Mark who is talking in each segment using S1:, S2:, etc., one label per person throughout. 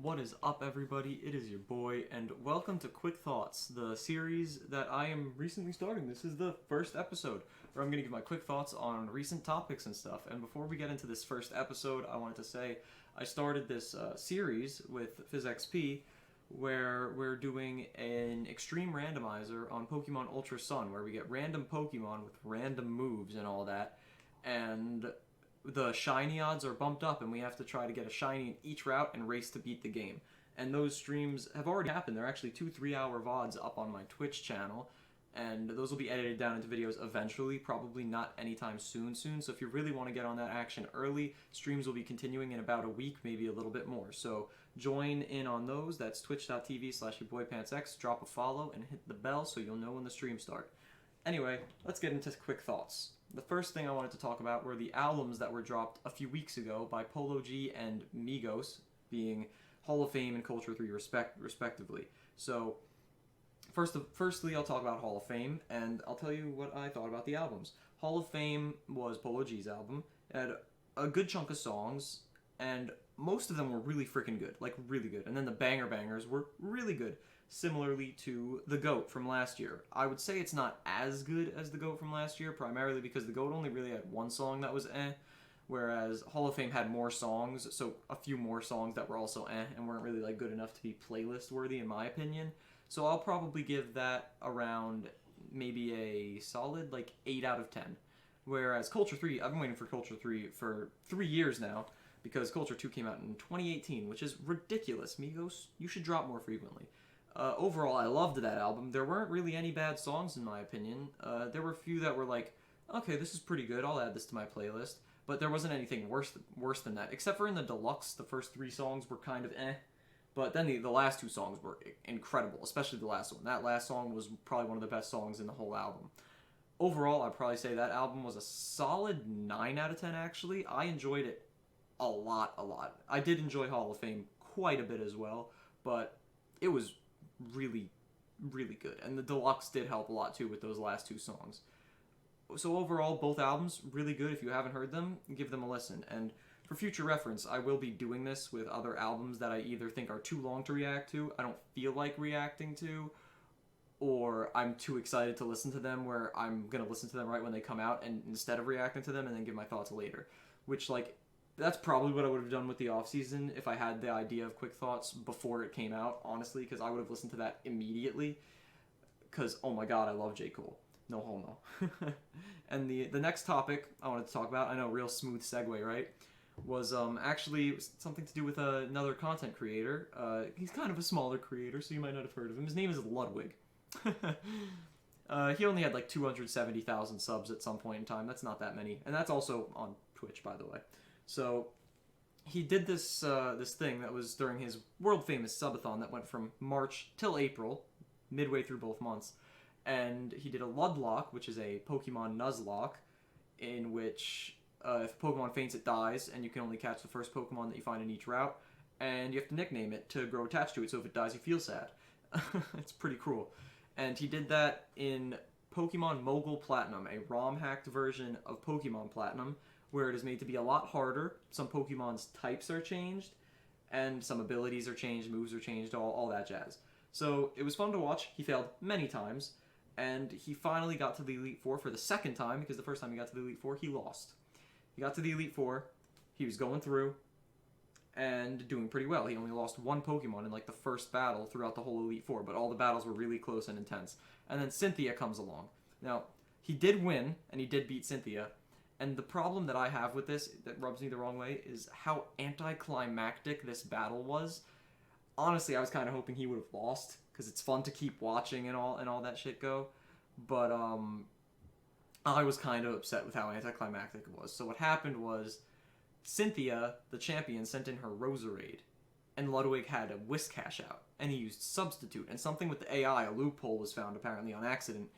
S1: What is up, everybody? It is your boy, and welcome to Quick Thoughts, the series that I am recently starting. This is the first episode where I'm going to give my quick thoughts on recent topics and stuff. And before we get into this first episode, I wanted to say I started this series with PhysXP where we're doing an extreme randomizer on Pokemon Ultra Sun, where we get random Pokemon with random moves and all that. And the shiny odds are bumped up, and we have to try to get a shiny in each route and race to beat the game. And those streams have already happened. They're actually 2 3 hour VODs up on my Twitch channel, and those will be edited down into videos eventually, probably not anytime soon. So if you really want to get on that action early, streams will be continuing in about a week, maybe a little bit more. So join in on those. That's twitch.tv/yourboypantsx. Drop a follow and hit the bell so you'll know when the streams start. Anyway, let's get into quick thoughts. The first thing I wanted to talk about were the albums that were dropped a few weeks ago by Polo and Migos, being Hall of Fame and Culture 3 respectively. So, firstly, I'll talk about Hall of Fame, and I'll tell you what I thought about the albums. Hall of Fame was Polo G's album. It had a good chunk of songs, and most of them were really freaking good, like really good. And then the banger bangers were really good. Similarly to The GOAT from last year. I would say it's not as good as The GOAT from last year, primarily because The GOAT only really had one song that was whereas Hall of Fame had more songs, so a few more songs that were also and weren't really like good enough to be playlist worthy in my opinion. So I'll probably give that around maybe a solid like 8 out of 10. Whereas Culture 3, I've been waiting for Culture 3 for 3 years now, because Culture 2 came out in 2018, which is ridiculous. Migos, you should drop more frequently. Overall, I loved that album. There weren't really any bad songs, in my opinion. There were a few that were like, okay, this is pretty good, I'll add this to my playlist. But there wasn't anything worse than that. Except for in the deluxe, the first 3 songs were kind of But then the last 2 songs were incredible, especially the last one. That last song was probably one of the best songs in the whole album. Overall, I'd probably say that album was a solid 9 out of 10, actually. I enjoyed it a lot. I did enjoy Hall of Fame quite a bit as well, but it was really good, and the deluxe did help a lot too with those last 2 songs. So overall, both albums really good. If you haven't heard them, give them a listen. And for future reference, I will be doing this with other albums that I either think are too long to react to, I don't feel like reacting to, or I'm too excited to listen to them where I'm gonna listen to them right when they come out and instead of reacting to them and then give my thoughts later, which that's probably what I would have done with the off-season if I had the idea of quick thoughts before it came out, honestly, because I would have listened to that immediately, because, oh my god, I love J. Cole. No homo. And the next topic I wanted to talk about, I know, real smooth segue, right, was actually something to do with another content creator. He's kind of a smaller creator, so you might not have heard of him. His name is Ludwig. He only had like 270,000 subs at some point in time. That's not that many. And that's also on Twitch, by the way. So he did this thing that was during his world famous subathon that went from March till April, midway through both months, and he did a Ludlocke, which is a Pokemon Nuzlocke, in which if a Pokemon faints, it dies, and you can only catch the first Pokemon that you find in each route, and you have to nickname it to grow attached to it. So if it dies, you feel sad. It's pretty cruel. And he did that in Pokemon Mogul Platinum, a ROM-hacked version of Pokemon Platinum, where it is made to be a lot harder. Some Pokemon's types are changed, and some abilities are changed, moves are changed, all that jazz. So it was fun to watch. He failed many times, and he finally got to the Elite Four for the second time, because the first time he got to the Elite Four, he lost. He got to the Elite Four, he was going through, and doing pretty well. He only lost 1 Pokemon in like the first battle throughout the whole Elite Four, but all the battles were really close and intense. And then Cynthia comes along. Now, he did win, and he did beat Cynthia, and the problem that I have with this, that rubs me the wrong way, is how anticlimactic this battle was. Honestly, I was kind of hoping he would have lost, because it's fun to keep watching and all that shit go. But I was kind of upset with how anticlimactic it was. So what happened was, Cynthia, the champion, sent in her Roserade, and Ludwig had a Whiscash out, and he used Substitute, and something with the AI, a loophole was found apparently on accident.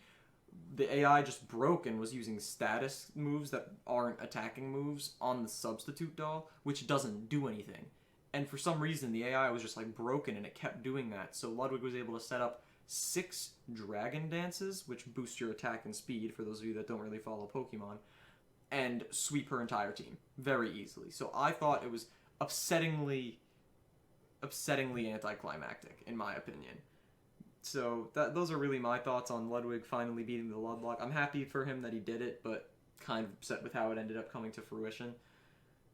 S1: The AI just broke and was using status moves that aren't attacking moves on the Substitute doll, which doesn't do anything. And for some reason, the AI was just like broken and it kept doing that. So Ludwig was able to set up 6 Dragon Dances, which boost your attack and speed, for those of you that don't really follow Pokemon, and sweep her entire team very easily. So I thought it was upsettingly upsettingly anticlimactic, in my opinion. So those are really my thoughts on Ludwig finally beating the Ludlocke. I'm happy for him that he did it, but kind of upset with how it ended up coming to fruition.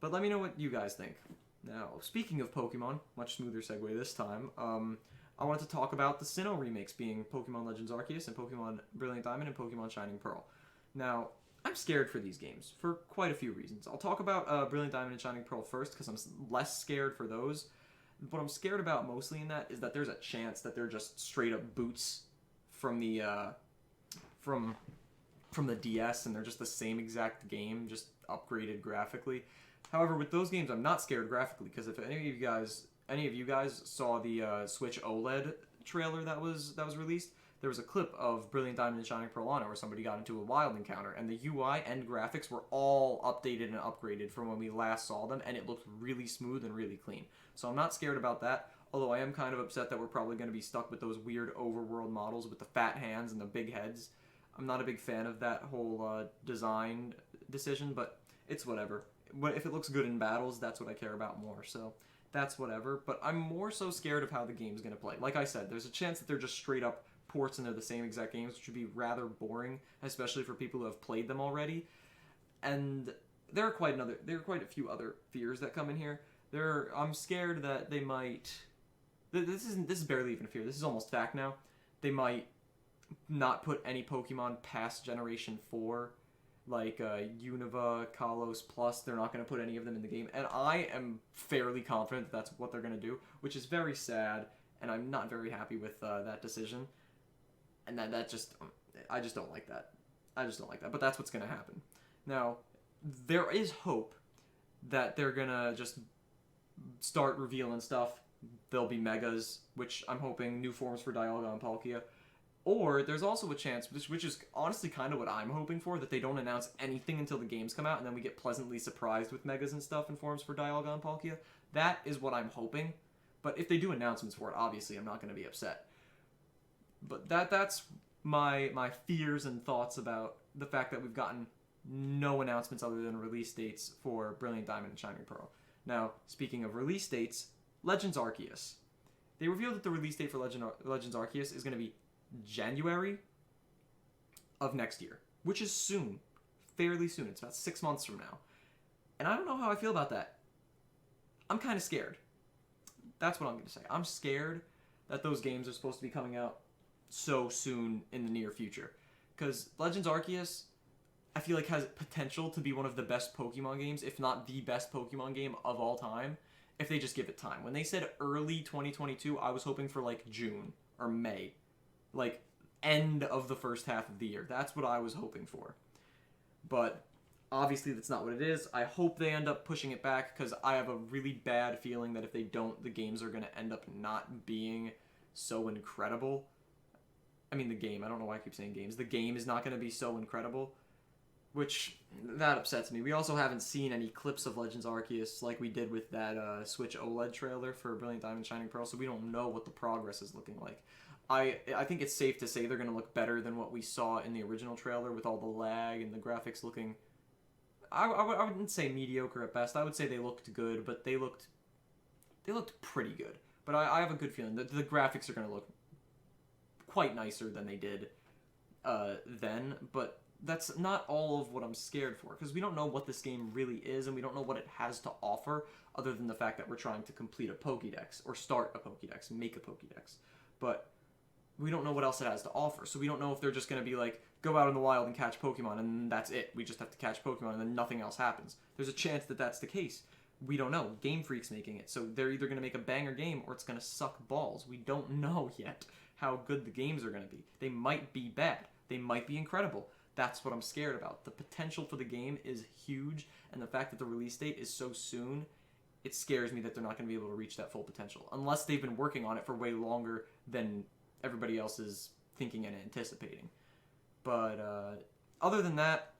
S1: But let me know what you guys think. Now, speaking of Pokemon, much smoother segue this time, I want to talk about the Sinnoh remakes, being Pokemon Legends Arceus and Pokemon Brilliant Diamond and Pokemon Shining Pearl. Now, I'm scared for these games for quite a few reasons. I'll talk about Brilliant Diamond and Shining Pearl first because I'm less scared for those. What I'm scared about mostly in that is that there's a chance that they're just straight up boots from the from the DS, and they're just the same exact game, just upgraded graphically. However, with those games, I'm not scared graphically because if any of you guys saw the Switch OLED trailer that was released, there was a clip of Brilliant Diamond and Shining Pearl on it where somebody got into a wild encounter, and the UI and graphics were all updated and upgraded from when we last saw them, and it looked really smooth and really clean. So I'm not scared about that, although I am kind of upset that we're probably going to be stuck with those weird overworld models with the fat hands and the big heads. I'm not a big fan of that whole design decision, but it's whatever. If it looks good in battles, that's what I care about more, so that's whatever. But I'm more so scared of how the game's going to play. Like I said, there's a chance that they're just straight up ports into the same exact games, which would be rather boring, especially for people who have played them already. And there are quite a few other fears that come in here. I'm scared that they might. This is barely even a fear. This is almost fact now. They might not put any Pokemon past Generation 4, like Unova, Kalos Plus. They're not going to put any of them in the game, and I am fairly confident that that's what they're going to do, which is very sad, and I'm not very happy with that decision. And that just, I just don't like that. I just don't like that. But that's what's going to happen. Now, there is hope that they're going to just start revealing stuff. There'll be megas, which I'm hoping, new forms for Dialga and Palkia. Or there's also a chance, which is honestly kind of what I'm hoping for, that they don't announce anything until the games come out, and then we get pleasantly surprised with megas and stuff and forms for Dialga and Palkia. That is what I'm hoping. But if they do announcements for it, obviously I'm not going to be upset. But that's my fears and thoughts about the fact that we've gotten no announcements other than release dates for Brilliant Diamond and Shining Pearl. Now, speaking of release dates, Legends Arceus. They revealed that the release date for Legends Arceus is going to be January of next year, which is soon, fairly soon. It's about 6 months from now. And I don't know how I feel about that. I'm kind of scared. That's what I'm going to say. I'm scared that those games are supposed to be coming out so soon in the near future. Because Legends Arceus, I feel like, has potential to be one of the best Pokemon games, if not the best Pokemon game of all time, if they just give it time. When they said early 2022, I was hoping for like June or May. Like end of the first half of the year. That's what I was hoping for. But obviously that's not what it is. I hope they end up pushing it back because I have a really bad feeling that if they don't, the games are going to end up not being so incredible. I mean, the game. I don't know why I keep saying games. The game is not going to be so incredible, which, that upsets me. We also haven't seen any clips of Legends Arceus like we did with that Switch OLED trailer for Brilliant Diamond Shining Pearl, so we don't know what the progress is looking like. I think it's safe to say they're going to look better than what we saw in the original trailer with all the lag and the graphics looking... I wouldn't say mediocre at best. I would say they looked good, but they looked pretty good. But I have a good feeling that the graphics are going to look quite nicer than they did then, but that's not all of what I'm scared for, because we don't know what this game really is, and we don't know what it has to offer, other than the fact that we're trying to complete a Pokédex, or start a Pokédex, make a Pokédex. But we don't know what else it has to offer, so we don't know if they're just going to be like, go out in the wild and catch Pokemon, and that's it. We just have to catch Pokemon, and then nothing else happens. There's a chance that that's the case. We don't know. Game Freak's making it, so they're either going to make a banger game, or it's going to suck balls. We don't know yet how good the games are going to be. They might be bad. They might be incredible. That's what I'm scared about. The potential for the game is huge, and the fact that the release date is so soon, it scares me that they're not going to be able to reach that full potential, unless they've been working on it for way longer than everybody else is thinking and anticipating. But other than that,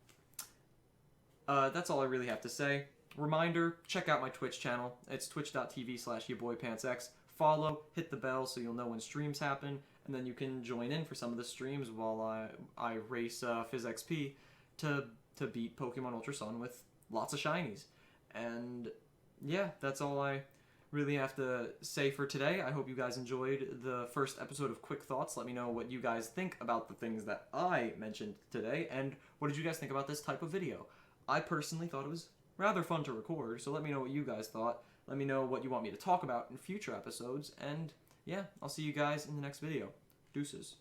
S1: that's all I really have to say. Reminder, check out my Twitch channel. It's twitch.tv/yourboypantsx. Follow, hit the bell so you'll know when streams happen, and then you can join in for some of the streams while I race PhysXP to beat Pokemon Ultra Sun with lots of shinies. And yeah, that's all I really have to say for today. I hope you guys enjoyed the first episode of Quick Thoughts. Let me know what you guys think about the things that I mentioned today, and what did you guys think about this type of video? I personally thought it was rather fun to record, so let me know what you guys thought. Let me know what you want me to talk about in future episodes, and yeah, I'll see you guys in the next video. Deuces.